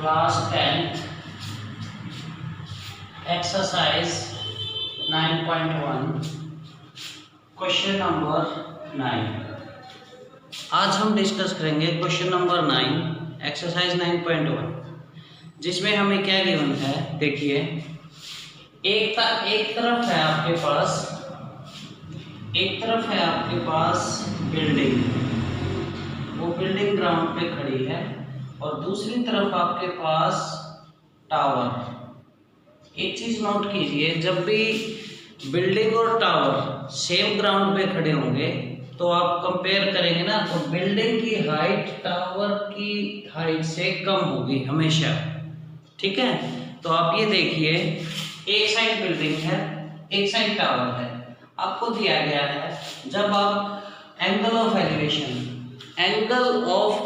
Class 10 exercise 9.1 question number 9। आज हम discuss करेंगे क्वेश्चन नंबर 9 एक्सरसाइज 9.1, जिसमें हमें क्या गिवन है। देखिए, एक तरफ है आपके पास बिल्डिंग, वो बिल्डिंग ग्राउंड पे खड़ी है, और दूसरी तरफ आपके पास टावर। एक चीज नोट कीजिए, जब भी बिल्डिंग और टावर सेम ग्राउंड पे खड़े होंगे तो आप कंपेयर करेंगे ना, तो बिल्डिंग की हाइट टावर की हाइट से कम होगी हमेशा। ठीक है, तो आप ये देखिए, एक साइड बिल्डिंग है, एक साइड टावर है। आपको दिया गया है, जब आप angle of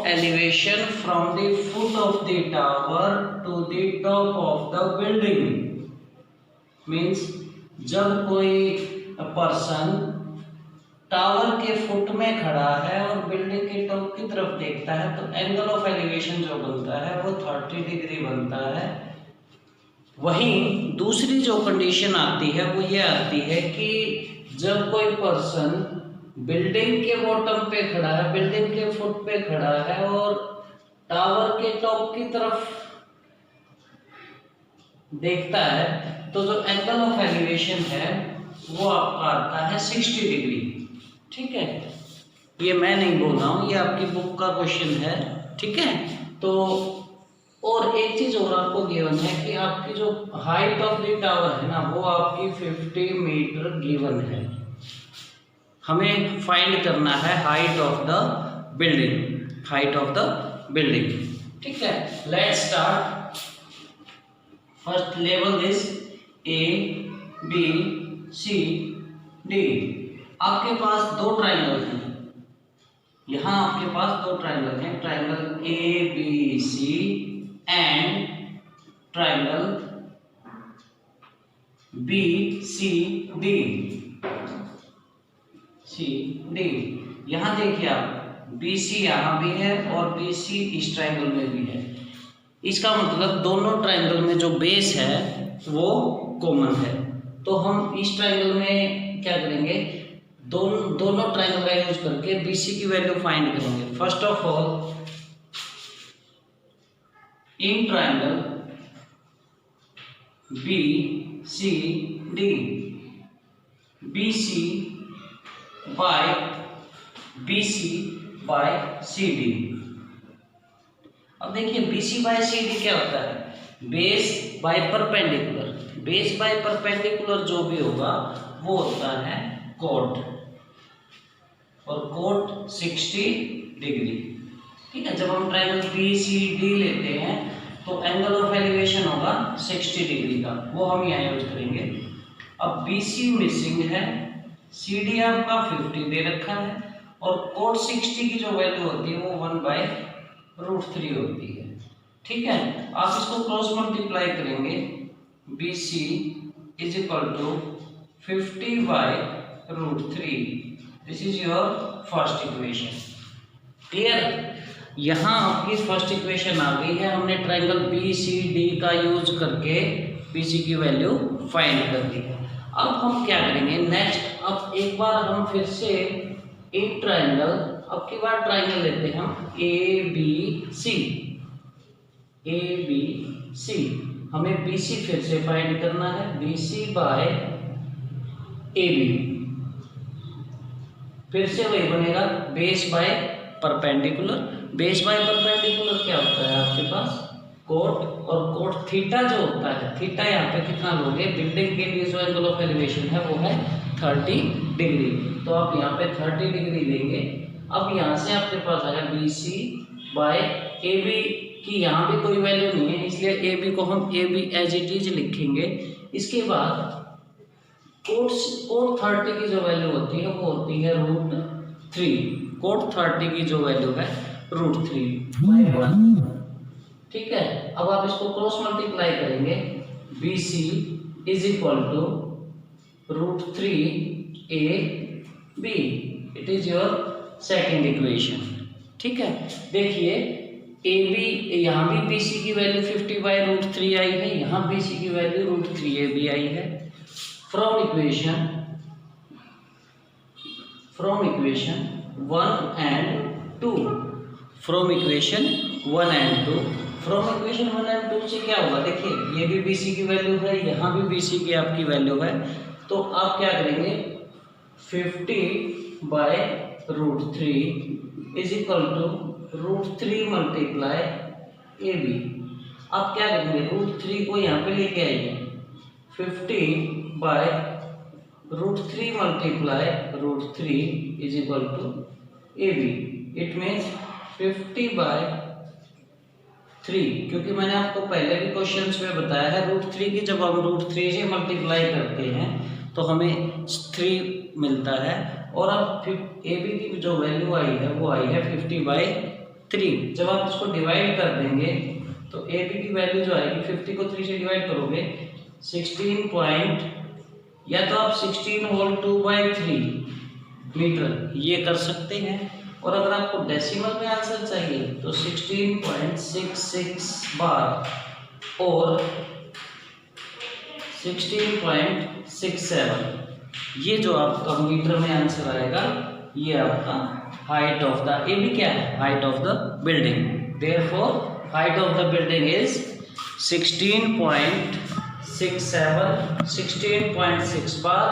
elevation from the foot of the tower to the top of the building, means जब कोई पर्सन टावर के फुट में खड़ा है और बिल्डिंग के टॉप की तरफ देखता है, तो एंगल ऑफ एलिवेशन जो बनता है वो 30 डिग्री बनता है। वहीं दूसरी जो कंडीशन आती है वो ये आती है कि जब कोई पर्सन बिल्डिंग के बॉटम पे खड़ा है, बिल्डिंग के फुट पे खड़ा है और टावर के टॉप की तरफ देखता है, तो जो एंगल ऑफ एलिवेशन है वो आपका आता है 60 डिग्री। ठीक है, ये मैं नहीं बोल रहा हूँ, ये आपकी बुक का क्वेश्चन है। ठीक है, तो और एक चीज और आपको गिवन है कि आपकी जो हाइट ऑफ द टावर है ना, वो आपकी 50 मीटर गिवन है। हमें फाइंड करना है हाइट ऑफ द बिल्डिंग। ठीक है, let's start. First level this A, B, C, D। आपके पास दो ट्राइंगल हैं, यहाँ आपके पास दो ट्राइंगल हैं, triangle ABC and triangle BCD। यहाँ देखिए आप, BC यहाँ भी है और BC इस ट्राइंगल में भी है। इसका मतलब दोनों ट्राइंगल में जो बेस है वो कॉमन है। तो हम इस ट्राइंगल में क्या करेंगे, दोनों ट्राइंगल का यूज करके BC की वैल्यू फाइंड करेंगे। First of all, in triangle BCD, BC by CD। अब देखिए, BC बाय CD क्या होता है, बेस बाय परपेंडिकुलर जो भी होगा वो होता है कोट, और कोट 60 डिग्री। ठीक है, जब हम ट्राइंगल BCD लेते हैं तो एंगल ऑफ एलिवेशन होगा 60 डिग्री का, वो हम यहाँ यूज करेंगे। अब BC मिसिंग है, CD आपका 50 दे रखा है, और कोट 60 की जो वैल्यू होती है वो 1/√3 होती है। ठीक है, आप इसको क्रॉस मल्टीप्लाई करेंगे, BC is equal to 50/√3। This is your first equation. Clear? यहाँ आपकी फर्स्ट इक्वेशन आ गई है। हमने ट्राइंगल BCD का यूज करके BC की वैल्यू फाइंड कर दी है। अब हम क्या करेंगे नेक्स्ट, अब एक बार हम फिर से एक ट्राइंगल, अब की बार ट्राइंगल लेते हैं हम ABC। हमें BC फिर से फाइंड करना है, BC बाय AB। फिर से वही बनेगा, बेस बाय परपेंडिकुलर क्या होता है आपके पास, कोट, और कोट थीटा जो होता है, थीटा यहाँ पे कितना लोगे, बिल्डिंग के लिए जो एंगल ऑफ एलिवेशन है वो है 30 डिग्री, तो आप यहाँ पे 30 डिग्री लेंगे। अब यहाँ से आपके पास आएगा BC बाय AB की, यहाँ भी कोई वैल्यू नहीं है, इसलिए AB को हम AB एज इट इज लिखेंगे। इसके बाद कोट 30 की जो वैल्यू होती है वो होती है √3। कोट 30 की जो वैल्यू है √3/1। ठीक है, अब आप इसको क्रॉस मल्टीप्लाई करेंगे, BC is equal to √3AB। It is your second equation. ठीक है, देखिए ए बी, यहाँ भी बी सी की वैल्यू 50/√3 आई है, यहाँ बी सी की वैल्यू √3ab आई है। From equation 1 and 2, from equation 1 and 2 से क्या होगा, देखिए ये भी बी सी की वैल्यू है, यहाँ भी बी सी की आपकी वैल्यू है, तो आप क्या करेंगे 50/√3 is equal to √3 multiply A B. आप क्या करेंगे √3 को यहाँ पे लेके आइए, 50/√3 multiply √3 is equal to A B. It means 50/3, क्योंकि मैंने आपको पहले भी क्वेश्चंस में बताया है √3 की जब हम √3 से मल्टीप्लाई करते हैं तो हमें 3 मिलता है, और अब ए बी की जो वैल्यू आई है वो आई है 50/3। जब आप इसको डिवाइड कर देंगे तो ए बी की वैल्यू जो आएगी 50 को 3 से डिवाइड करोगे 16 या तो आप 16 होल 2/3 मीटर ये कर सकते हैं, और अगर आपको डेसिमल में आंसर चाहिए तो 16.66 बार और 16.67, ये जो आपका मीटर में आंसर आएगा ये आपका height of the, A B क्या है height of the building. Therefore height of the building is 16.6 bar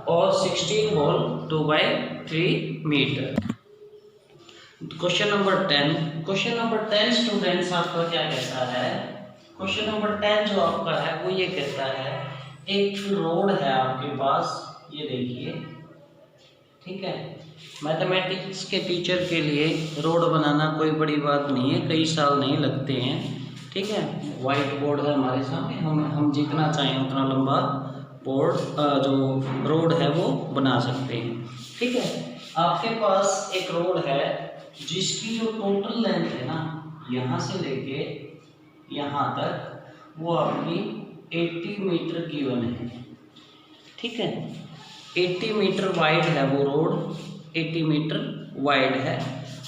और 16 whole 2/3 metre. Question number 10 students आपका क्या कहता है, क्वेश्चन नंबर 10 जो आपका है वो ये कहता है एक रोड है आपके पास, ये देखिए, ठीक है। मैथमेटिक्स के टीचर के लिए रोड बनाना कोई बड़ी बात नहीं है, कई साल नहीं लगते हैं, ठीक है। वाइट बोर्ड है हमारे सामने, हम जितना चाहें उतना लंबा बोर्ड जो रोड है वो बना सकते हैं, ठीक है। आपके पास एक रोड है जिसकी जो टोटल लेंथ है ना, यहाँ से लेके यहाँ तक वो आपकी 80 मीटर गिवन है, ठीक है। 80 मीटर वाइड है वो रोड, 80 मीटर वाइड है।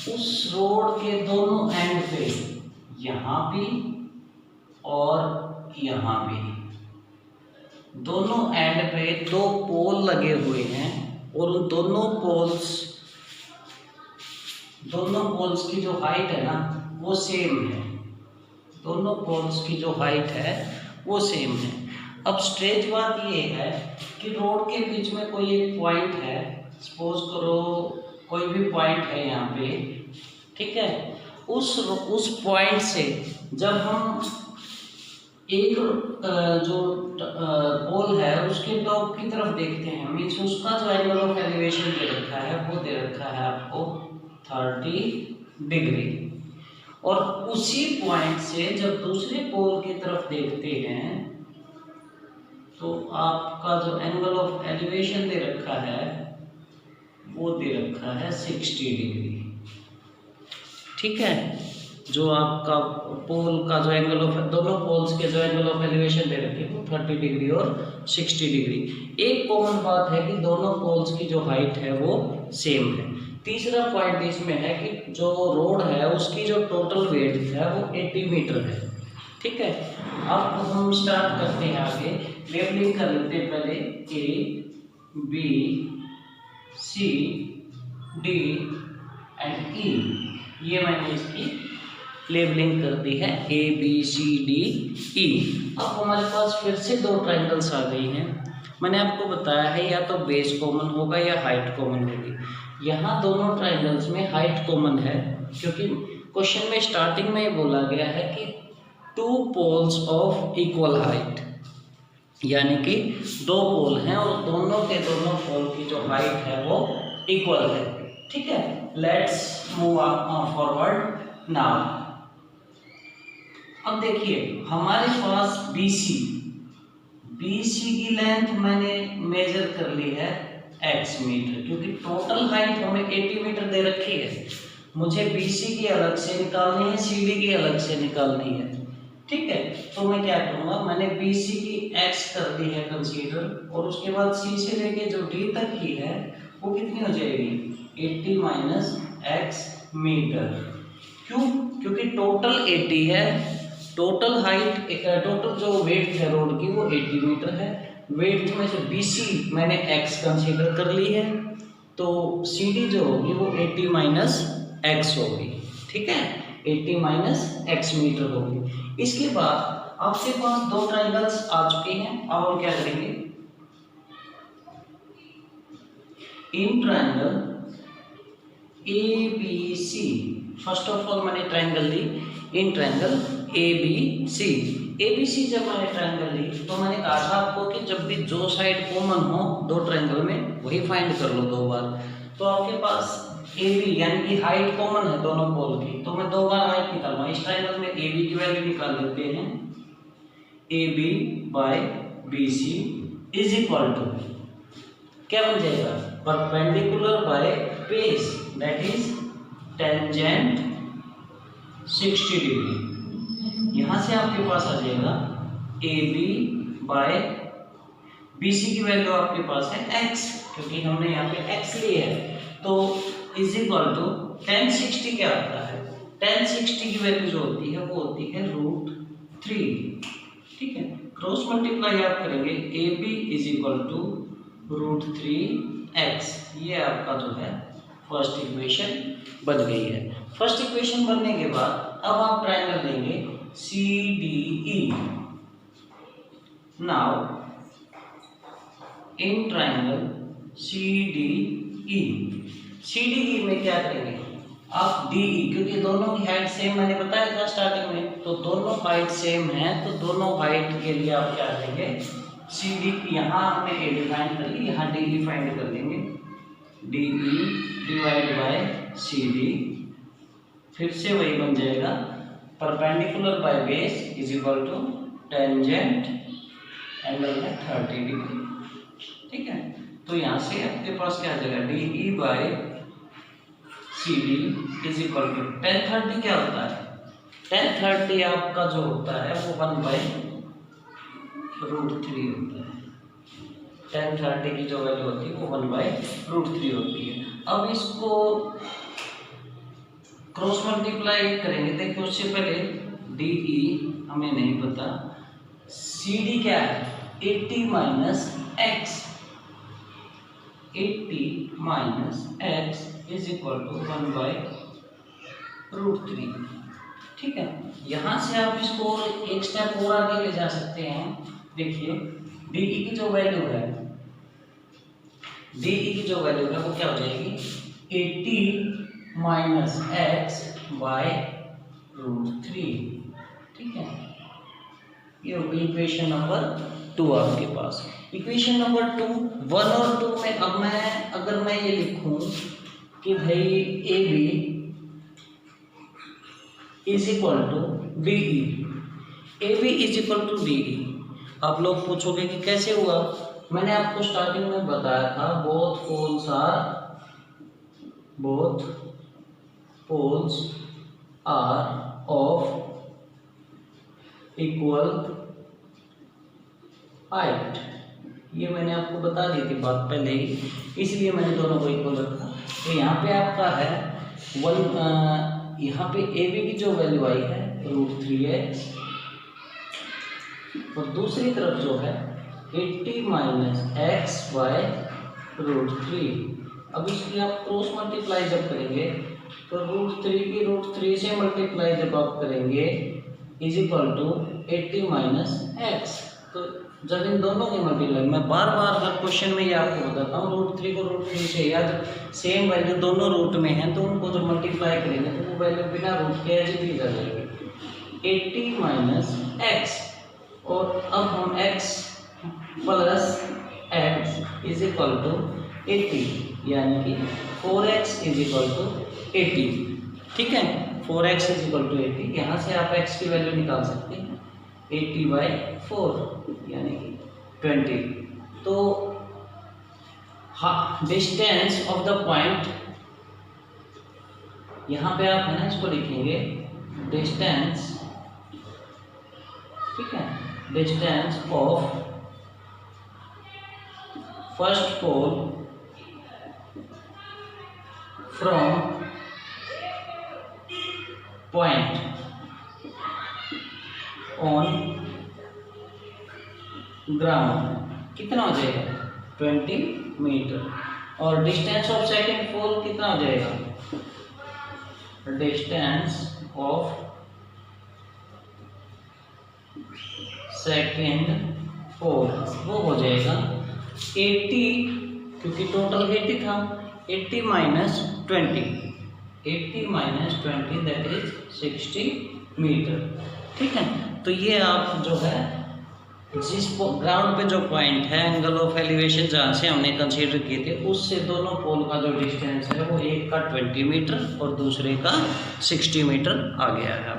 उस रोड के दोनों एंड पे, यहाँ भी और यहाँ भी, दोनों एंड पे 2 पोल लगे हुए हैं, और उन दोनों पोल्स की जो हाइट है ना वो सेम है, दोनों पोल्स की जो हाइट है वो सेम है। अब स्ट्रेट बात ये है कि रोड के बीच में कोई एक पॉइंट है, सपोज करो कोई भी पॉइंट है यहाँ पे, ठीक है। उस पॉइंट से जब हम एक जो पोल है उसके टॉप की तरफ देखते हैं, मीन्स उसका जो एंगल ऑफ एलिवेशन दे रखा है वो दे रखा है आपको 30 डिग्री, और उसी पॉइंट से जब दूसरे पोल की तरफ देखते हैं तो आपका जो एंगल ऑफ एलिवेशन दे रखा है वो दे रखा है 60 डिग्री, ठीक है। जो आपका पोल का जो एंगल ऑफ, दोनों पोल्स के जो एंगल ऑफ एलिवेशन दे रखे हैं वो 30 डिग्री और 60 डिग्री। एक कॉमन बात है कि दोनों पोल्स की जो हाइट है वो सेम है। तीसरा पॉइंट इसमें है कि जो रोड है उसकी जो टोटल वेट है वो 80 मीटर है, ठीक है। अब हम स्टार्ट करते हैं आगे, लेबलिंग कर लेते हैं पहले A, B, C, D and E। ये मैंने इसकी लेबलिंग कर दी है A, B, C, D, E। अब हमारे पास फिर से 2 ट्रायंगल्स आ गई हैं। मैंने आपको बताया है या तो बेस कॉमन होगा या हाइट कॉमन होगी। यहाँ दोनों ट्रायंगल्स में हाइट कॉमन है, क्योंकि क्वेश्चन में स्टार्टिंग में बोला गया है कि 2 पोल्स ऑफ इक्वल हाइट, यानी कि 2 पोल हैं और दोनों के दोनों पोल की जो हाइट है वो इक्वल है, ठीक है। Let's move forward now. अब देखिए हमारे पास BC की लेंथ मैंने मेजर कर ली है x मीटर, क्योंकि टोटल हाइट हमें 80 मीटर दे रखी है। मुझे BC की अलग से निकालनी है, CD की अलग से निकालनी है, ठीक है। तो मैं क्या करूँगा, मैंने BC की x कर दी है कंसीडर, और उसके बाद C से लेके जो D तक की है वो कितनी हो जाएगी 80 - x मीटर, क्यों? क्योंकि टोटल 80 है, टोटल हाइट, टोटल जो वेट है रोड की वो 80 मीटर है। वेट में से BC मैंने x कंसीडर कर ली है, तो CD जो होगी वो 80 माइनस x होगी। ठीक है, 80 माइनस x मीटर होगी। इसके बाद आपके पास दो ट्राइंगल्स आ चुके हैं। अब हम क्या करेंगे, in triangle ABC, first of all मैंने ट्राइंगल ली इन ट्राइंगल ABC जब मैंने ट्राइंगल ली तो मैंने कहा था आपको कि जब भी जो साइड कॉमन हो दो ट्राइंगल में वही फाइंड कर लो दो बार। तो आपके पास AB यानी कि हाइट कॉमन है दोनों पोल की, तो मैं दो बार हाइट निकालूंगा। इस ट्राइंगल में AB की वैल्यू निकाल लेते हैं, AB by BC is equal to क्या बन जाएगा, perpendicular by base that is tangent 60 degree. यहाँ से आपके पास आ जाएगा AB बाय BC की वैल्यू आपके पास है x, क्योंकि हमने यहाँ पे x लिया है, तो इज इक्वल टू tan 60 क्या आता है, tan 60 की वैल्यू जो होती है वो होती है √3। ठीक है, क्रॉस मल्टीप्लाई आप करेंगे AB is equal to √3x, ये आपका जो है फर्स्ट इक्वेशन बन गई है। फर्स्ट इक्वेशन बनने के बाद अब आप ट्रायंगल लेंगे CDE। Now in triangle CDE में क्या करेंगे आप DE, क्योंकि दोनों की हाइट सेम मैंने बताया था स्टार्टिंग में, तो दोनों हाइट सेम है, तो दोनों हाइट के लिए आप क्या करेंगे CD, यहाँ हमने A डिफाइन कर ली, यहाँ DE फाइंड कर लेंगे, DE डिवाइड बाय CD, फिर से वही बन जाएगा perpendicular by base is equal to tangent angle है 30 डिग्री। ठीक है, तो यहाँ से आपके पास क्या आ जाएगा DE by CD is equal to tan 30 क्या होता है, tan 30 आपका जो होता है वो 1 बाय √3 होता है। tan 30 की जो वैल्यू होती है वो 1 बाय √3 होती है। अब इसको क्रॉस मल्टीप्लाई करेंगे, देखिए उससे पहले DE हमें नहीं पता, CD क्या है 80 minus x, 80 minus x is equal to 1 by √3। ठीक है, यहाँ से आप इसको एक स्टेप और आगे ले जा सकते हैं। देखिए DE की जो वैल्यू है, DE की जो वैल्यू है वो क्या हो जाएगी 80 माइनस x बाय √3। ठीक है, ये होगी इक्वेशन नंबर 2 आपके पास। इक्वेशन नंबर 2, 1 और 2 में अब अगर मैं ये लिखूं कि भाई AB is equal to DE, AB is equal to DE, आप लोग पूछोगे कि कैसे हुआ। मैंने आपको स्टार्टिंग में बताया था both poles are of equal height, ये मैंने आपको बता दी थी बात पहले ही, इसलिए मैंने दोनों को इक्वल रखा। तो यहाँ पे आपका है यहाँ पे AB की जो वैल्यू आई है √3x, और दूसरी तरफ जो है 80 माइनस x बाय √3। अब इसकी आप क्रॉस मल्टीप्लाई जब करेंगे तो √3 की √3 से मल्टीप्लाई जब आप करेंगे is equal to 80 minus x। तो जब इन दोनों की मल्टीप्लाई, मैं बार बार हर क्वेश्चन में ये आपको बताता हूँ, √3 को √3 से, या जब सेम वैल्यू दोनों रूट में हैं तो उनको जब मल्टीप्लाई करेंगे तो वो वैल्यू बिना रूट के एज इट इज आ जाएगी 80 माइनस x, और अब हम x plus x is equal to 80, यानी कि 4x इज इक्वल टू 80। ठीक है, 4x इज इक्वल टू 80, यहाँ से आप x की वैल्यू निकाल सकते हैं 80 बाई 4 यानी कि 20। तो डिस्टेंस ऑफ द पॉइंट, यहाँ पे आप है ना इसको लिखेंगे डिस्टेंस, ठीक है, distance of first pole from point on ground कितना हो जाएगा 20 मीटर। और डिस्टेंस ऑफ सेकंड पोल कितना हो जाएगा, डिस्टेंस ऑफ सेकंड पोल वो हो जाएगा 80, क्योंकि टोटल 80 था, 80 माइनस 20 दैट इज 60 मीटर। ठीक है, तो ये आप जो है जिस ग्राउंड पे जो पॉइंट है एंगल ऑफ एलिवेशन जहाँ से हमने कंसीडर किए थे उससे दोनों पोल का जो डिस्टेंस है वो एक का 20 मीटर और दूसरे का 60 मीटर आ गया है।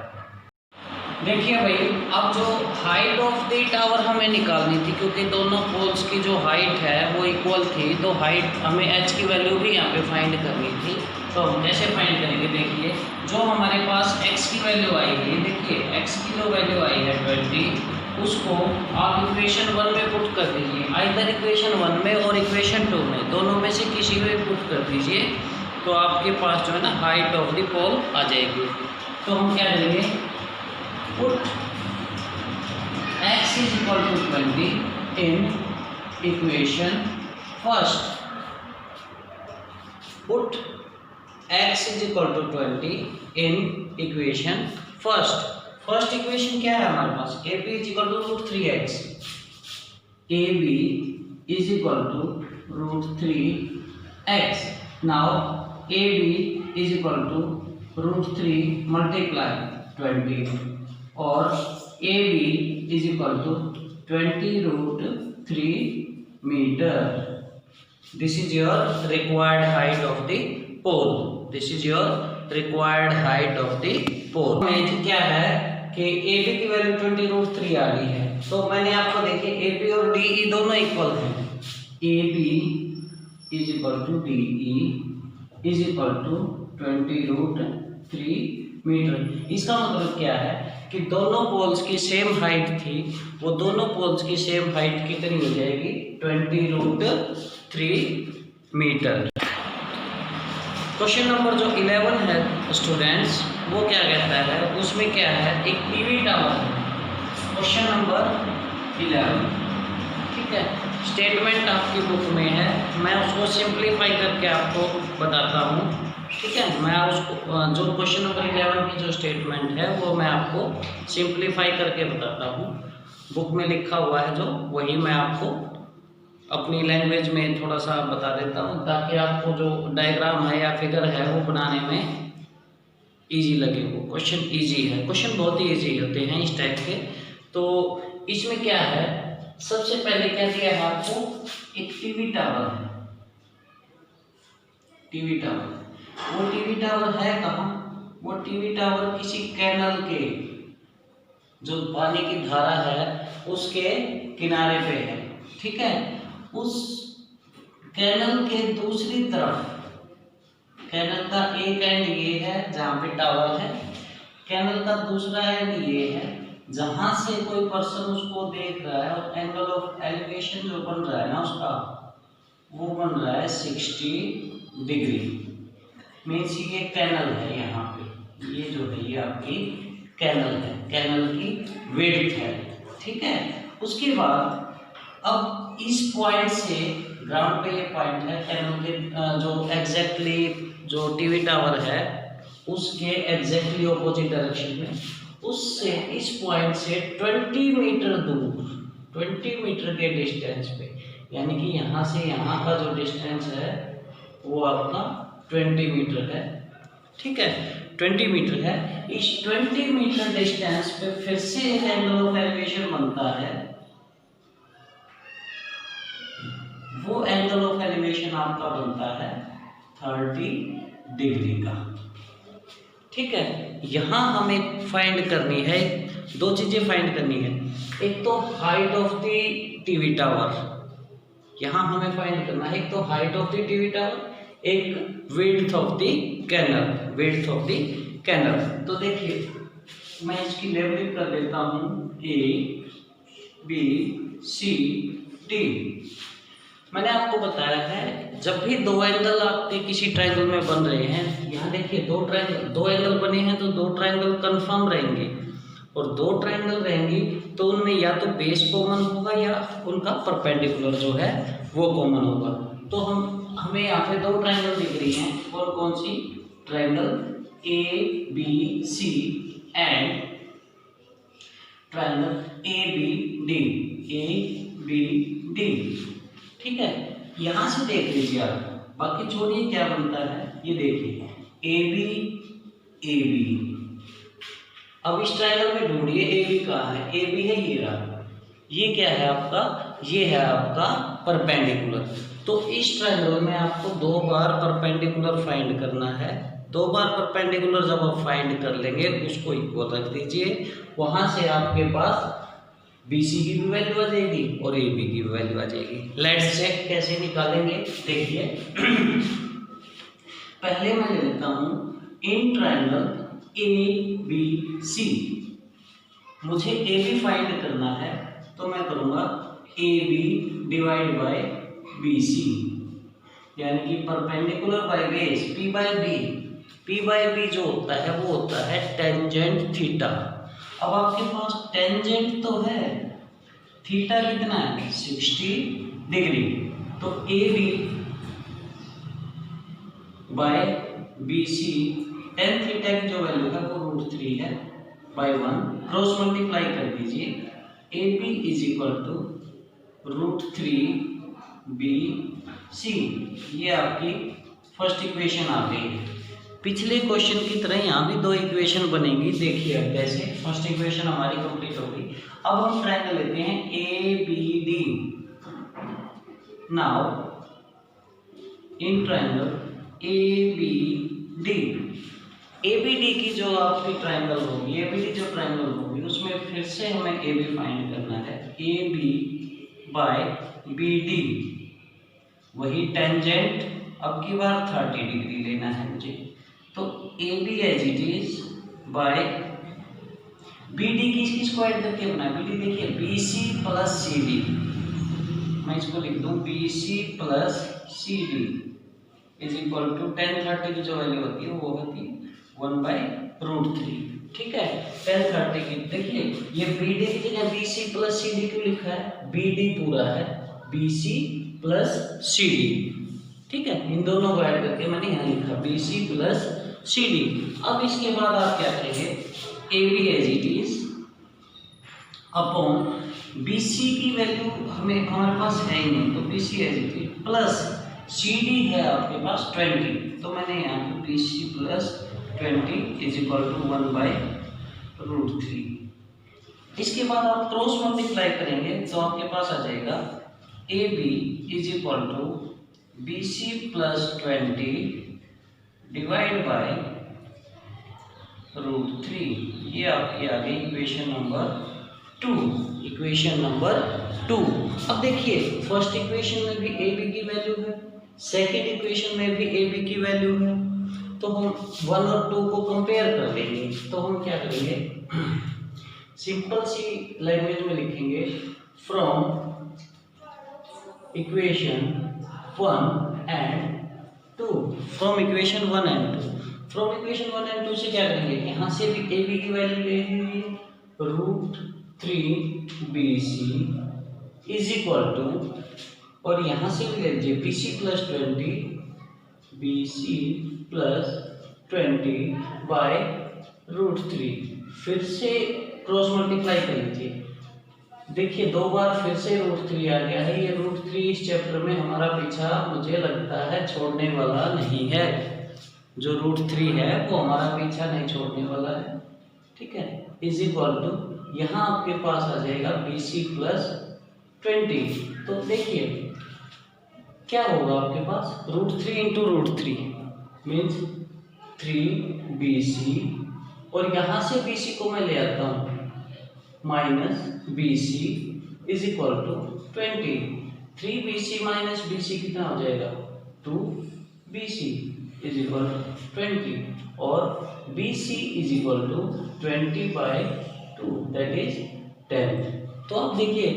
देखिए भाई, अब जो हाइट ऑफ द टावर हमें निकालनी थी, क्योंकि दोनों पोल्स की जो हाइट है वो इक्वल थी, तो हाइट हमें h की वैल्यू भी यहाँ पे फाइंड करनी थी। तो हम कैसे फाइंड करेंगे, देखिए जो हमारे पास x की वैल्यू आई है, देखिए x की जो वैल्यू आई है 20, उसको आप इक्वेशन 1 में पुट कर दीजिए, आइदर इक्वेशन 1 में और इक्वेशन 2 में, दोनों में से किसी में पुट कर दीजिए, तो आपके पास जो है ना हाइट ऑफ द पोल आ जाएगी। तो हम क्या करेंगे, put x is equal to 20 in equation first, put x is equal to 20 in equation first। First equation क्या है हमारे पास, ab is equal to √3x, ab is equal to √3x। now ab is equal to √3 multiply 20 और AB is equal to 20√3 मीटर। This is your required height of the pole, this is your required height of the pole. में क्या है कि AB की value 20√3 आ रही है, तो मैंने आपको देखिए AB और DE दोनों इक्वल हैं, AB is equal to DE is equal to 20√3 metre. इसका मतलब क्या है कि दोनों पोल्स की सेम हाइट थी, वो दोनों पोल्स की सेम हाइट कितनी हो जाएगी 20√3 मीटर। क्वेश्चन नंबर जो 11 है स्टूडेंट्स, वो क्या कहता है, उसमें क्या है, एक टीवी टावर है। क्वेश्चन नंबर 11, ठीक है, स्टेटमेंट आपकी बुक में है, मैं उसको सिंप्लीफाई करके आपको बताता हूँ। ठीक है, मैं उसको जो क्वेश्चन नंबर 11 की जो स्टेटमेंट है वो मैं आपको सिंप्लीफाई करके बताता हूँ। बुक में लिखा हुआ है जो, वही मैं आपको अपनी लैंग्वेज में थोड़ा सा बता देता हूँ, ताकि आपको जो डायग्राम है या फिगर है वो बनाने में इजी लगे। वो क्वेश्चन इजी है, क्वेश्चन बहुत ही इजी होते हैं इस टाइप के। तो इसमें क्या है, सबसे पहले क्या दिया है आपको, एक टीवी टावर है, टीवी टावर। वो टीवी टावर है कहाँ, वो टीवी टावर किसी कैनल के, जो पानी की धारा है उसके किनारे पे है। ठीक है, उस कैनल के दूसरी तरफ, कैनल का एक एंड ये है जहाँ पे टावर है, कैनल का दूसरा एंड ये है जहाँ से कोई पर्सन उसको देख रहा है, और एंगल ऑफ एलिवेशन जो बन रहा है ना उसका, वो बन रहा है 60 डिग्री। मीन्स ये कैनल है, यहाँ पे ये जो है ये आपकी कैनल है, कैनल की विड्थ है। ठीक है, उसके बाद अब इस पॉइंट से, ग्राउंड पे ये पॉइंट है, कैनल के जो एग्जैक्टली जो टीवी टावर है उसके एग्जैक्टली ऑपोजिट डायरेक्शन में, उससे इस पॉइंट से 20 मीटर दूर, 20 मीटर के डिस्टेंस पे, यानी कि यहाँ से यहाँ का जो डिस्टेंस है वो आपका 20 मीटर है। ठीक है, 20 मीटर है। इस 20 मीटर डिस्टेंस पे फिर से एंगल ऑफ एलिवेशन बनता है, वो एंगल ऑफ एलिवेशन आपका बनता है 30 डिग्री का। ठीक है, यहाँ हमें फाइंड करनी है, दो चीजें फाइंड करनी है, एक तो height of the TV tower, यहाँ हमें फाइंड करना है, एक तो height of the TV tower, एक width of the canal, width of the canal. तो देखिए मैं इसकी लेबलिंग कर देता हूँ ABCD। मैंने आपको बताया है जब भी दो एंगल आपके किसी ट्रायंगल में बन रहे हैं यहाँ देखिए दो एंगल बने हैं तो दो ट्रायंगल कंफर्म रहेंगे, और दो ट्रायंगल रहेंगी तो उनमें या तो बेस कॉमन होगा या उनका परपेंडिकुलर जो है वो कॉमन होगा। तो हमें यहाँ पे दो ट्रायंगल दिख रही हैं, और कौन सी? Triangle ABC and triangle ABD। ठीक है, यहाँ से देख लीजिए आप, बाकी छोड़िए क्या बनता है, ये देखिए AB। अब इस ट्रायंगल में ढूंढिए AB कहाँ है? AB है ये रहा, ये क्या है आपका? ये है आपका परपेंडिकुलर। तो इस ट्रायंगल में आपको दो बार परपेंडिकुलर फाइंड करना है। दो बार परपेंडिकुलर जब आप फाइंड कर लेंगे उसको इक्वल रख दीजिए, वहां से आपके पास BC की भी वैल्यू आ जाएगी और AB की भी वैल्यू आ जाएगी। लेट्स चेक कैसे निकालेंगे, देखिए। पहले मैं ले लेता हूं इन ट्रायंगल ABC, मुझे AB फाइंड करना है, तो मैं करूंगा AB डिवाइड बाय BC, यानी कि perpendicular by base P by B जो होता है वो होता है टेंजेंट थीटा। अब आपके पास टेंजेंट तो है, थीटा कितना है? 60 डिग्री। तो AB by BC tan theta की जो वैल्यू है वो √3 है बाय 1, क्रॉस मल्टीप्लाई कर दीजिए। AB is equal to √3BC, ये आपकी फर्स्ट इक्वेशन आ गई है। पिछले क्वेश्चन की तरह यहाँ भी दो इक्वेशन बनेंगी, देखिए अब कैसे। फर्स्ट इक्वेशन हमारी कंप्लीट हो गई। अब हम ट्रायंगल लेते हैं ABD। Now in triangle ABD की जो आपकी ट्रायंगल होगी, ABD जो ट्रायंगल होगी उसमें फिर से हमें AB फाइंड करना है। AB बाय BD, वही टेंजेंट, अब की बार 30 डिग्री लेना है मुझे। तो AB as it is by BD की स्क्वायर करके बना। BD देखिए BC प्लस CD, मैं इसको लिख दूं BC plus CD is equal to 1030 की जो वैल्यू होती है वो होती है 1/√3। ठीक है, 1030 की देखिए, ये BD की जगह BC प्लस CD क्यों लिखा है? BD पूरा है, BC प्लस CD। ठीक है, इन दोनों को ऐड करके मैंने यहाँ लिखा BC प्लस CD। अब इसके बाद आप क्या करेंगे? AB as it is upon BC की वैल्यू हमारे पास है ही नहीं, तो BC as it is plus CD है आपके पास 20, तो मैंने यहाँ पे BC plus 20 is equal to 1/√3। इसके बाद आप क्रॉस मल्टीप्लाई करेंगे तो आपके पास आ जाएगा AB is equal to BC plus 20 divide by √3। ये आपकी आ गई इक्वेशन नंबर 2। Equation number 2। अब देखिए, फर्स्ट इक्वेशन में भी AB की वैल्यू है, सेकेंड इक्वेशन में भी AB की वैल्यू है, तो हम 1 और 2 को कंपेयर कर लेंगे। तो हम क्या करेंगे? सिंपल सी लैंग्वेज में लिखेंगे from equation 1 and 2। From equation 1 and 2, from equation 1 and 2 से क्या करेंगे? यहाँ से भी AB की वैल्यू ले लीजिए, √3BC इज इक्वल टू, और यहाँ से भी ले लीजिए BC प्लस 20 बाय √3। फिर से क्रॉस मल्टीप्लाई कर लीजिए, देखिए दो बार फिर से √3 आ गया है। ये √3 इस चैप्टर में हमारा पीछा मुझे लगता है छोड़ने वाला नहीं है। जो √3 है वो हमारा पीछा नहीं छोड़ने वाला है। ठीक है, इज इक्वल टू यहाँ आपके पास आ जाएगा BC प्लस 20। तो देखिए क्या होगा आपके पास, √3 इंटू √3 मीन्स 3BC, और यहाँ से BC को मैं ले आता हूँ minus BC is equal to 20। 3BC minus BC कितना हो जाएगा? 2BC इज इक्वल टू 20, और BC is equal to 20/2 that is 10। तो अब देखिए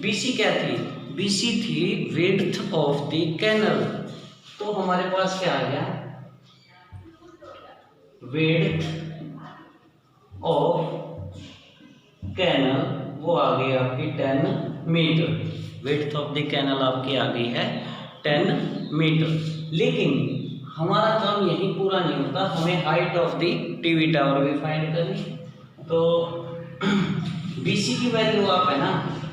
BC क्या थी? BC थी विड्थ ऑफ द कैनल। तो हमारे पास क्या आ गया? विड्थ ऑफ कैनल वो आ गई आपकी 10 metre. Width of the canal आपकी आ गई है 10 मीटर। लेकिन हमारा काम यही पूरा नहीं होता, हमें height of the TV tower भी फाइंड करनी। तो BC की वैल्यू आप है ना,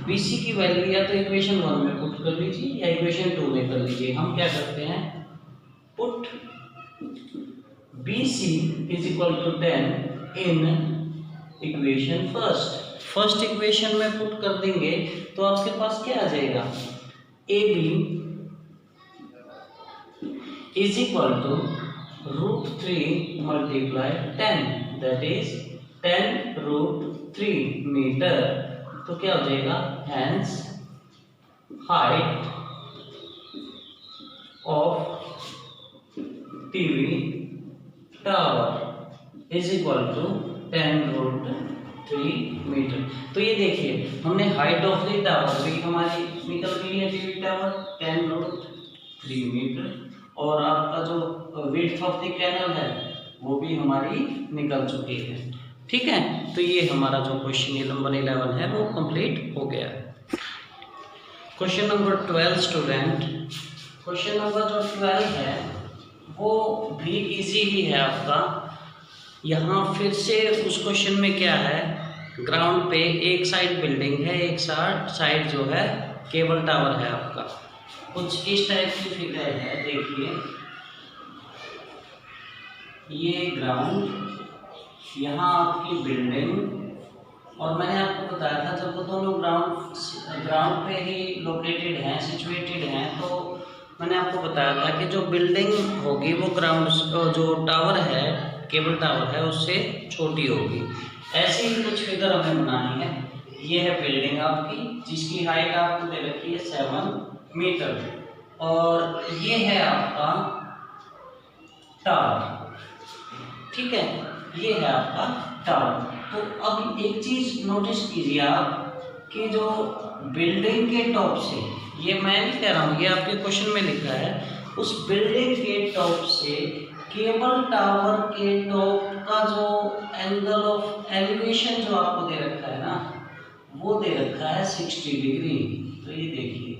BC की वैल्यू या तो इक्वेशन 1 में पुट कर लीजिए या इक्वेशन 2 में कर लीजिए। हम क्या करते हैं, put BC is equal to 10 in equation first equation में पुट कर देंगे तो आपके पास क्या आ जाएगा, AB is equal to √3 multiply 10, that is 10√3 metre. तो क्या हो जाएगा, hence height of TV tower is equal to 10√3 metre. तो ये देखिए हमने हाइट ऑफ द टावर भी हमारी निकल गई है, टीवी टावर 10√3 मीटर, और आपका जो विड्थ ऑफ द कैनल है वो भी हमारी निकल चुकी है। ठीक है, तो ये हमारा जो क्वेश्चन नंबर 11 है वो कंप्लीट हो गया है। Question number 12 student, question number जो 12 है वो भी इजी ही है आपका। यहाँ फिर से उस क्वेश्चन में क्या है, ग्राउंड पे एक साइड बिल्डिंग है, एक साइड जो है केबल टावर है आपका। कुछ इस टाइप की फिगर है, देखिए ये ग्राउंड, यहाँ आपकी बिल्डिंग, और मैंने आपको बताया था जब वो दोनों ग्राउंड पे ही लोकेटेड हैं, सिचुएटेड हैं, तो मैंने आपको बताया था कि जो बिल्डिंग होगी वो ग्राउंड जो टावर है, केबल टावर है, उससे छोटी होगी। ऐसे ही कुछ फिगर हमें बनानी है। ये है बिल्डिंग आपकी जिसकी हाइट आपको दे रखी है 7 मीटर, और ये है आपका टावर। ठीक है, ये है आपका टावर। तो अब एक चीज नोटिस कीजिए आप कि जो बिल्डिंग के टॉप से, ये मैं नहीं कह रहा हूँ, ये आपके क्वेश्चन में लिखा है, उस बिल्डिंग के टॉप से केबल टावर के टॉप का जो एंगल ऑफ एलिवेशन जो आपको दे रखा है ना, वो दे रखा है 60 डिग्री। तो ये देखिए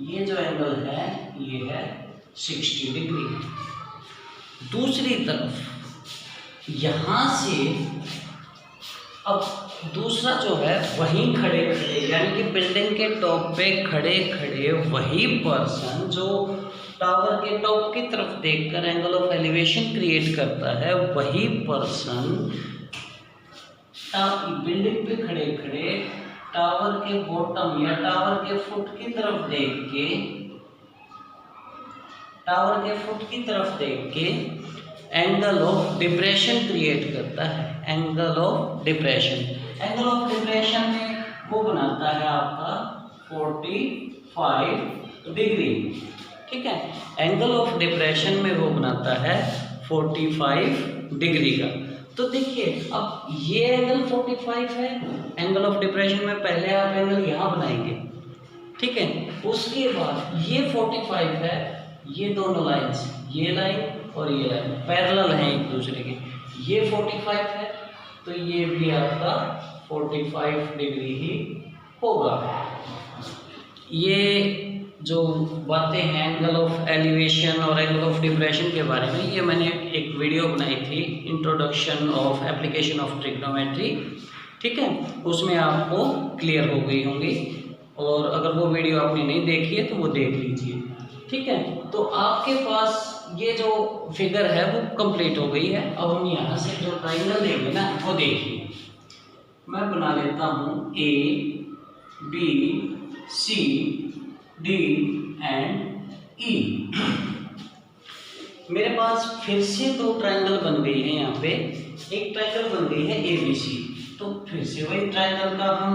ये जो एंगल है ये है 60 डिग्री। दूसरी तरफ यहाँ से अब दूसरा जो है वहीं खड़े खड़े, यानी कि बिल्डिंग के टॉप पे खड़े खड़े वही पर्सन जो टावर के टॉप की तरफ देखकर एंगल ऑफ एलिवेशन क्रिएट करता है, वही पर्सन बिल्डिंग पे खड़े खड़े टावर के बॉटम या टावर के फुट की तरफ देख के एंगल ऑफ डिप्रेशन क्रिएट करता है। एंगल ऑफ डिप्रेशन में वो बनाता है आपका 45 डिग्री। ठीक है, एंगल ऑफ डिप्रेशन में वो बनाता है 45 डिग्री का। तो देखिए अब ये एंगल 45 है, एंगल ऑफ डिप्रेशन में पहले आप एंगल यहाँ बनाएंगे। ठीक है, उसके बाद ये 45 है, ये दोनों लाइन्स, ये लाइन और ये लाइन पैरेलल हैं एक दूसरे के, ये 45 है तो ये भी आपका 45 डिग्री ही होगा। ये जो बातें हैं एंगल ऑफ एलिवेशन और एंगल ऑफ डिप्रेशन के बारे में, ये मैंने एक वीडियो बनाई थी, introduction of application of trigonometry. ठीक है, उसमें आपको क्लियर हो गई होंगी, और अगर वो वीडियो आपने नहीं देखी है तो वो देख लीजिए। ठीक है, तो आपके पास ये जो फिगर है वो कंप्लीट हो गई है। अब हम यहाँ से जो ट्राइंगल देंगे ना वो देखिए, मैं बना लेता हूँ A, B, C, D and E। मेरे पास फिर से दो ट्राइंगल बन गई है। यहाँ पे एक ट्राइंगल बन गई है ABC, तो फिर से वही ट्राइंगल का हम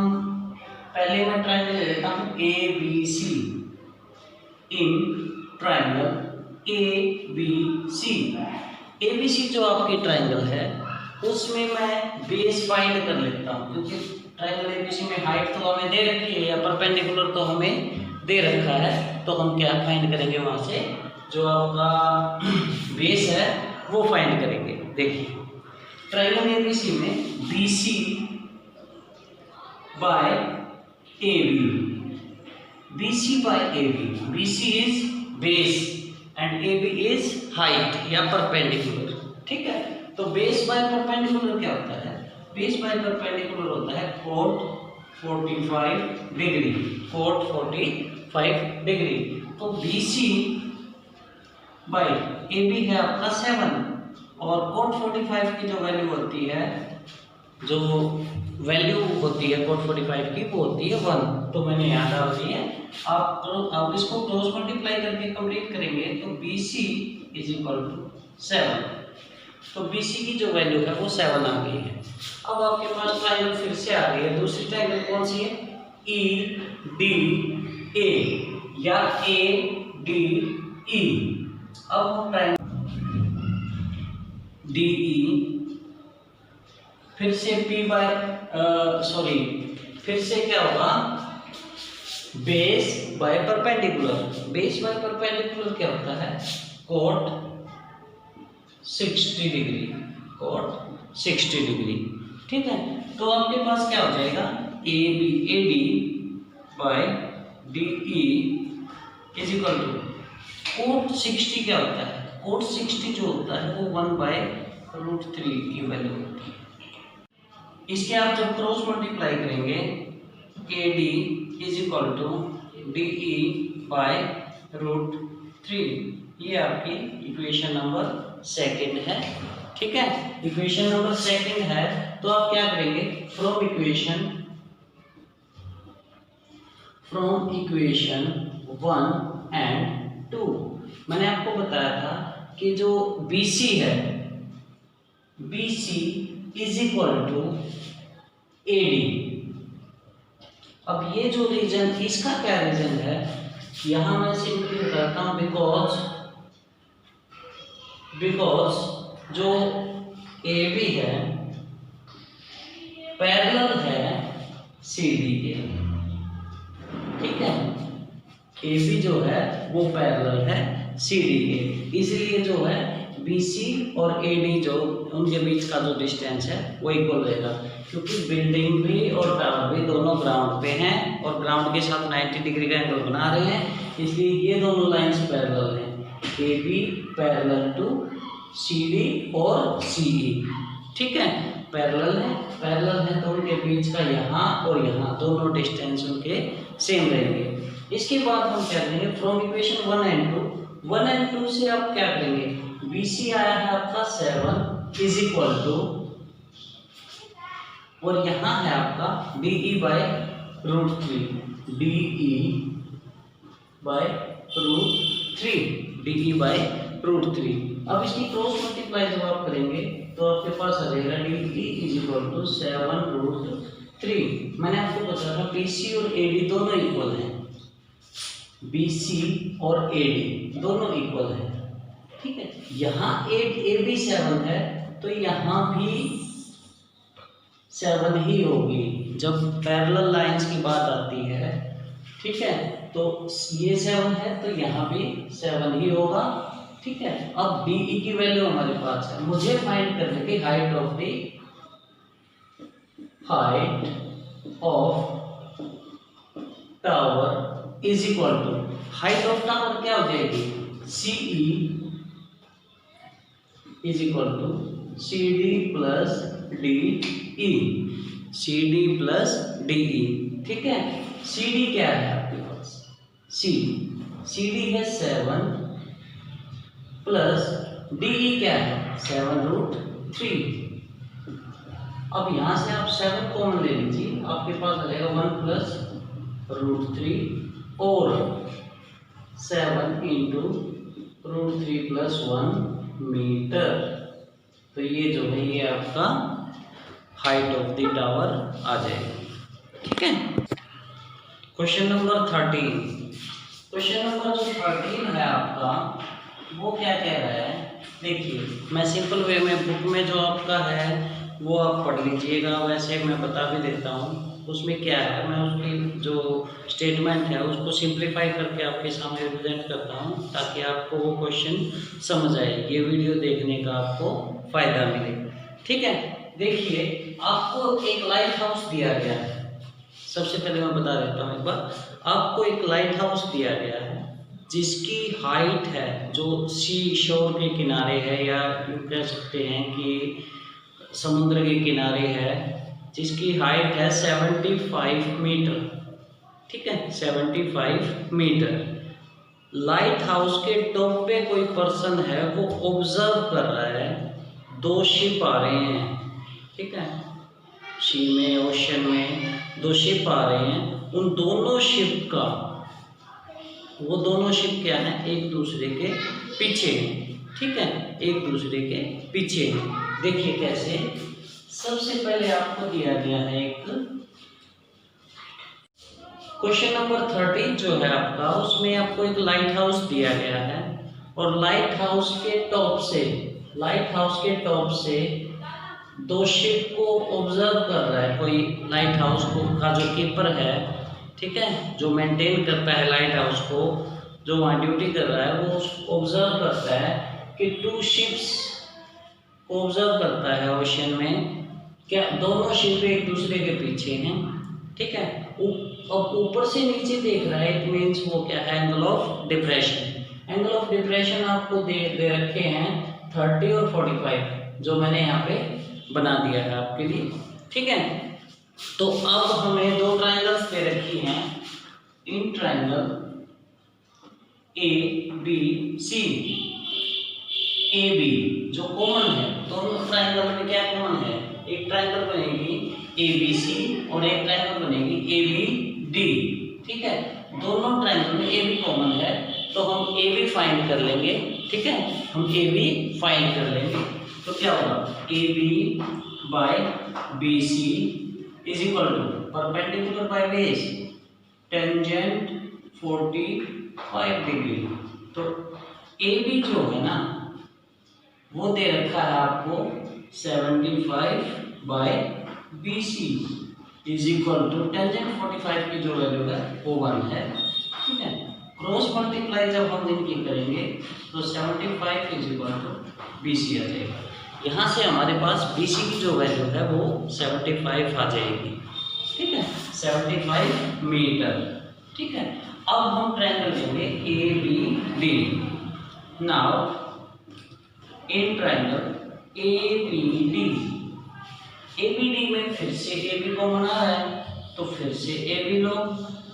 पहले मैं ट्राइंगल ले लेता हूँ ABC इन ट्राइंगल ABC। ABC जो आपकी ट्राइंगल है उसमें मैं बेस फाइंड कर लेता हूँ, क्योंकि ट्राइंगल ABC में हाइट तो हमें दे रखी है या परपेंडिकुलर तो हमें दे रखा है, तो हम क्या फाइंड करेंगे, वहाँ से जो आपका बेस है वो फाइंड करेंगे। देखिए ट्रायंगल एबीसी में BC by AB, BC by AB, BC is base and AB is height या परपेंडिकुलर, ठीक है। तो बेस बाय परपेंडिकुलर क्या होता है? बेस बाय परपेंडिकुलर होता है कोट 45 डिग्री, कोट 45 डिग्री। तो BC बाय AB है आपका 7 और कोट 45 की जो वैल्यू होती है, जो वैल्यू होती है कोट 45 की वो होती है 1। तो मैंने यहाँ डाल दी है। आप इसको क्रॉस मल्टीप्लाई करके कंप्लीट करेंगे तो BC इज इक्वल टू 7। तो BC की जो वैल्यू है वो 7 आ गई है। अब आपके पास ट्रायंगल फिर से आ गई है। दूसरी ट्रायंगल कौन सी है? EDA या ADE। अब हम ट्रायंगल DE फिर से फिर से क्या होगा? Base by perpendicular. Base by perpendicular क्या होता है? कोट 60 डिग्री, कोट 60 डिग्री, ठीक है। तो आपके पास क्या हो जाएगा? AD by DE is equal to cot 60 क्या होता है? कोट 60 जो होता है वो 1/√3 की वैल्यू होती है। इसके आप जब क्रॉस मल्टीप्लाई करेंगे AD is equal to DE by √3, ये आपकी इक्वेशन नंबर 2 है, ठीक है। इक्वेशन नंबर 2 है तो आप क्या करेंगे? फ्रॉम इक्वेशन 1 एंड 2 मैंने आपको बताया था कि जो BC है, BC is equal to AD। अब ये जो रीजन, इसका क्या रीजन है? यहां मैं सिंपली बताता हूं बिकॉज जो AB है पैरेलल है CD के, ठीक है। AB जो है वो पैरेलल है CD के, इसलिए जो है BC और AD जो उनके बीच का जो डिस्टेंस है वो इक्वल रहेगा, क्योंकि बिल्डिंग भी और टावर भी दोनों ग्राउंड पे हैं और ग्राउंड के साथ 90 डिग्री का एंगल बना रहे हैं, इसलिए ये दोनों लाइंस पैरेलल हैं। AB पैरेलल टू CD और CE, ठीक है, पैरेलल है तो उनके बीच का यहाँ और यहाँ दोनों डिस्टेंस उनके सेम रहेंगे। इसके बाद हम क्या करेंगे? फ्रॉम इक्वेशन 1 एंड 2 से आप क्या करेंगे? BC आया है आपका 7 इज इक्वल टू, और यहाँ है आपका DE बाय √3, DE बाय √3। अब इसकी क्रॉस मल्टीप्लाई जब आप करेंगे तो आपके पास आ जाएगा DE इज इक्वल टू 7√3। मैंने आपको बताया था BC और AD दोनों इक्वल हैं, BC और AD दोनों इक्वल हैं, ठीक है। यहाँ AB 7 है तो यहाँ भी 7 ही होगी जब पैरेलल लाइंस की बात आती है, ठीक है। तो ये 7 है तो यहाँ भी 7 ही होगा, ठीक है। अब DE की वैल्यू हमारे पास है, मुझे फाइंड करने की height of tower is equal to, height of tower क्या हो जाएगी? CE is equal to CD plus DE, ठीक है। CD क्या है आपके पास? CD है 7 प्लस DE क्या है? 7√3। अब यहाँ से आप 7 कॉमन ले लीजिए, आपके पास आ जाएगा 1 प्लस √3 और 7 इंटू √3 प्लस 1 मीटर। तो ये जो है ये आपका हाइट ऑफ द टावर आ जाएगा, ठीक है। क्वेश्चन नंबर 13 है आपका, वो क्या कह रहा है? देखिए मैं सिंपल वे में बुक में जो आपका है वो आप पढ़ लीजिएगा, वैसे मैं बता भी देता हूँ उसमें क्या है। मैं उसकी जो स्टेटमेंट है उसको सिंप्लीफाई करके आपके सामने रिप्रेजेंट करता हूँ ताकि आपको वो क्वेश्चन समझ आए। ये वीडियो देखने का आपको फायदा मिले। ठीक है, देखिए आपको एक लाइट हाउस दिया गया है। सबसे पहले मैं बता देता हूँ एक बार, आपको एक लाइट हाउस दिया गया है जिसकी हाइट है, जो सी शोर के किनारे है, या यूँ कह सकते हैं कि समुद्र के किनारे है, जिसकी हाइट है 75 मीटर। ठीक है, 75 मीटर। लाइट हाउस के टॉप पे कोई पर्सन है, वो ऑब्जर्व कर रहा है, 2 शिप आ रहे हैं। ठीक है, सी में, ओशन में 2 शिप आ रहे हैं। उन दोनों शिप का, वो दोनों शिप क्या है, एक दूसरे के पीछे हैं। ठीक है, एक दूसरे के पीछे हैं। देखिए कैसे, सबसे पहले आपको दिया गया है एक क्वेश्चन नंबर 30 जो है आपका, उसमें आपको एक लाइट हाउस दिया गया है और लाइट हाउस के टॉप से 2 शिप को ऑब्जर्व कर रहा है कोई। लाइट हाउस को का जो कीपर है, ठीक है, जो मेंटेन करता है लाइट हाउस को, जो वहाँ ड्यूटी कर रहा है, वो ऑब्जर्व करता है कि 2 शिप्स को ऑब्जर्व करता है ओशन में, क्या दोनों शिप एक दूसरे के पीछे हैं। ठीक है, अब ऊपर से नीचे देख रहा है, इट मीन्स वो क्या है, angle of depression. Angle of depression आपको दे रखे हैं 30 और 45, जो मैंने यहाँ पे बना दिया है आपके लिए। ठीक है, तो अब हमें 2 ट्रायंगल्स दे रखी हैं, इन triangle A B C. A B जो कॉमन है, दोनों ट्रायंगल में क्या कॉमन है, एक ट्रायंगल बनेगी ए बी सी और एक ट्रायंगल बनेगी ए बी डी। ठीक है, दोनों ट्रायंगल में ए बी कॉमन है, तो हम ए बी फाइंड कर लेंगे। ठीक है, हम ए बी फाइंड कर लेंगे, तो क्या होगा, A B by B C is equal to perpendicular by base tangent 45 degree. तो ए बी जो है ना, वो दे रखा है आपको 75 by B C is equal to tangent 45 की जो वैल्यू है वो 1 है। ठीक है, क्रॉस मल्टीप्लाई जब हम इनकी करेंगे तो 75 is equal to B C आ जाएगा। यहाँ से हमारे पास बी सी की जो वैल्यू है वो 75 आ जाएगी। ठीक है, 75 मीटर। ठीक है, अब हम ट्रायंगल लेंगे A B D. Now in triangle A B D, A B D में फिर से ए बी कॉमन आ रहा है, तो फिर से ए बी लो,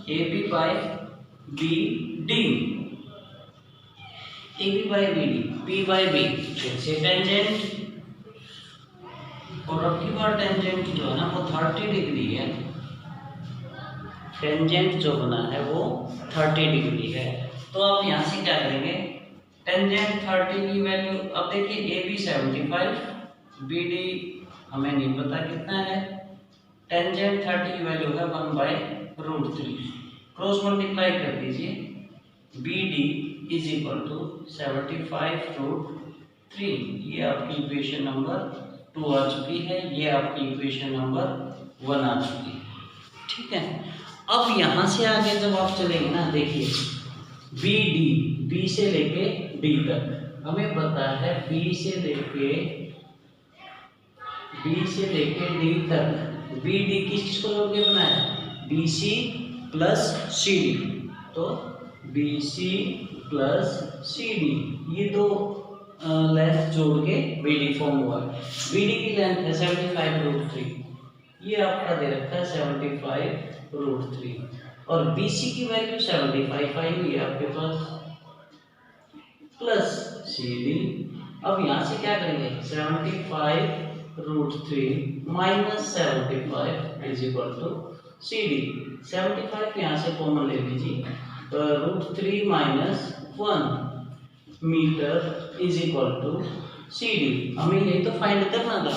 A B by B D, A B by B D, B by B, फिर से टेंजेंट, और अब की बार टेंजेंट जो है ना वो 30 डिग्री है। टेंजेंट जो बना है वो 30 डिग्री है, तो आप यहाँ से क्या करेंगे, टेंजेंट 30 की वैल्यू, अब देखिए ए बी 75, बी डी हमें नहीं पता कितना है, टेंजेंट 30 की वैल्यू है 1/√3। क्रॉस मल्टीप्लाई कर दीजिए, B D is equal to 75√3। ये आपकी इक्वेशन नंबर 2 आ चुकी है, ये आपकी इक्वेशन नंबर 1 आ चुकी है। ठीक है, अब यहाँ से आगे जब आप चलेंगे ना, देखिए बी डी, बी से लेके डी तक हमें पता है, बी से लेके डी तक, बी डी किसको जोड़ के बनाया, B C plus C D, तो B C plus C D, ये 2 लेंथ जोड़ के बी डी फॉर्म हुआ है। बी डी की लेंथ है 75√3, ये आपका दे रखा है 75√3, और बी सी की वैल्यू 75 आई हुई है आपके पास, प्लस सी डी। अब यहाँ से क्या करेंगे, 75√3 minus 75 is equal to C D. 75 यहाँ से कॉमन ले लीजिए, √3 minus 1 metre is equal to C D. हमें यही तो फाइंड करना था,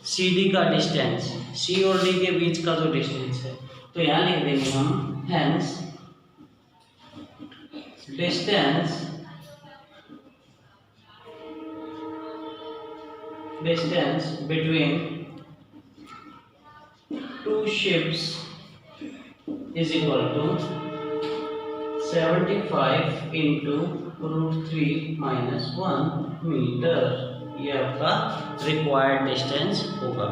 सी डी का डिस्टेंस, सी और डी के बीच का जो डिस्टेंस है, तो यहाँ लिख देंगे हम, hence distance between 2 ships is equal to 75 into √3 minus 1 metre. ये आपका रिक्वायर्ड डिस्टेंस होगा।